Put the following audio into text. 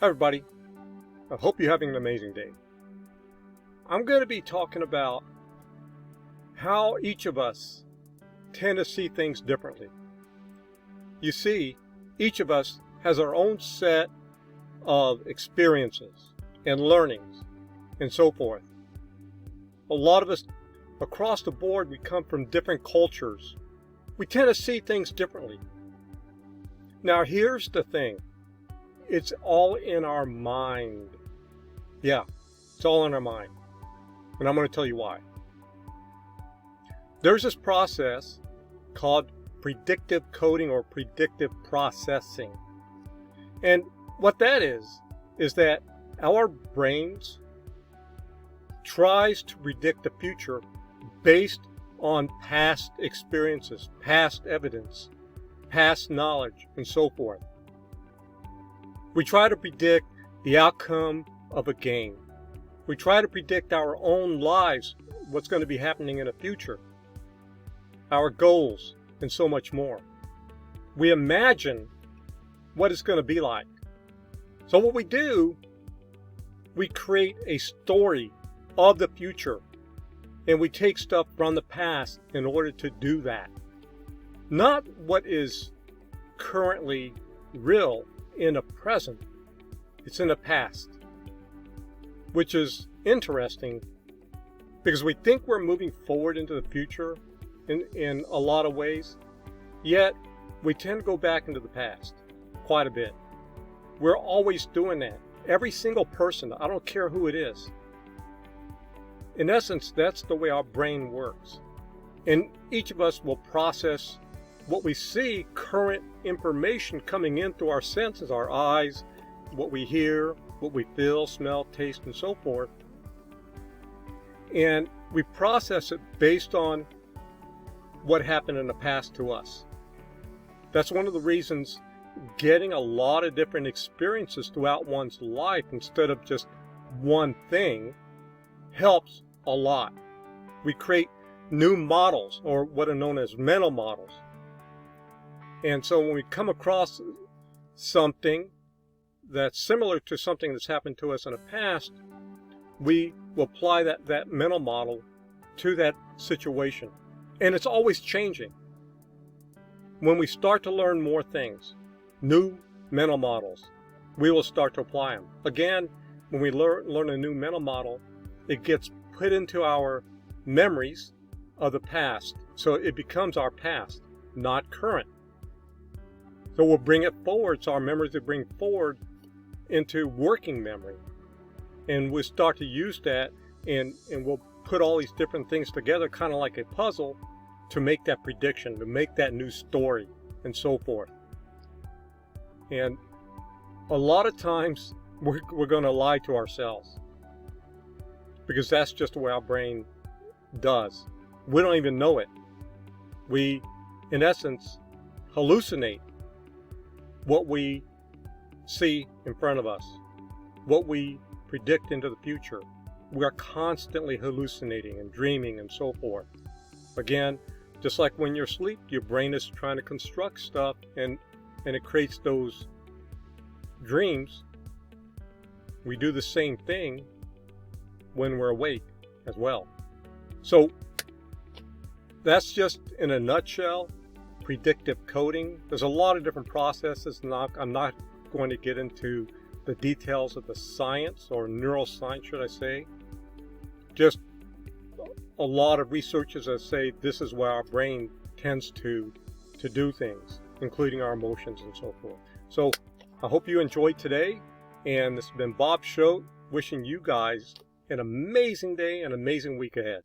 Hi everybody, I hope you're having an amazing day. I'm going to be talking about how each of us tend to see things differently. You see, each of us has our own set of experiences and learnings and so forth. A lot of us across the board, we come from different cultures. We tend to see things differently. Now here's the thing. It's all in our mind. Yeah, it's all in our mind. And I'm going to tell you why. There's this process called predictive coding or predictive processing. And what that is that our brains tries to predict the future based on past experiences, past evidence, past knowledge, and so forth. We try to predict the outcome of a game. We try to predict our own lives, what's going to be happening in the future, our goals, and so much more. We imagine what it's going to be like. So what we do, we create a story of the future, and we take stuff from the past in order to do that. Not what is currently real in the present, it's in the past, which is interesting because we think we're moving forward into the future in a lot of ways, yet we tend to go back into the past quite a bit. We're always doing that. Every single person, I don't care who it is. In essence, that's the way our brain works. And each of us will process what we see, current information coming in through our senses, our eyes, what we hear, what we feel, smell, taste, and so forth. And we process it based on what happened in the past to us. That's one of the reasons getting a lot of different experiences throughout one's life instead of just one thing helps a lot. We create new models, or what are known as mental models. And so when we come across something that's similar to something that's happened to us in the past, we will apply that mental model to that situation. And it's always changing. When we start to learn more things, new mental models, we will start to apply them. Again, when we learn a new mental model, it gets put into our memories of the past. So it becomes our past, not current. So we'll bring it forward, so our memories will bring forward into working memory. And we'll start to use that, and we'll put all these different things together, kind of like a puzzle, to make that prediction, to make that new story, and so forth. And a lot of times, we're going to lie to ourselves, because that's just the way our brain does. We don't even know it. We, in essence, hallucinate what we see in front of us, what we predict into the future. We are constantly hallucinating and dreaming and so forth. Again, just like when you're asleep, your brain is trying to construct stuff and it creates those dreams. We do the same thing when we're awake as well. So that's just in a nutshell predictive coding. There's a lot of different processes, and I'm not going to get into the details of the science, or neuroscience should I say. Just a lot of researchers that say this is where our brain tends to do things, including our emotions and so forth. So I hope you enjoyed today, and this has been Bob Shote, wishing you guys an amazing day and amazing week ahead.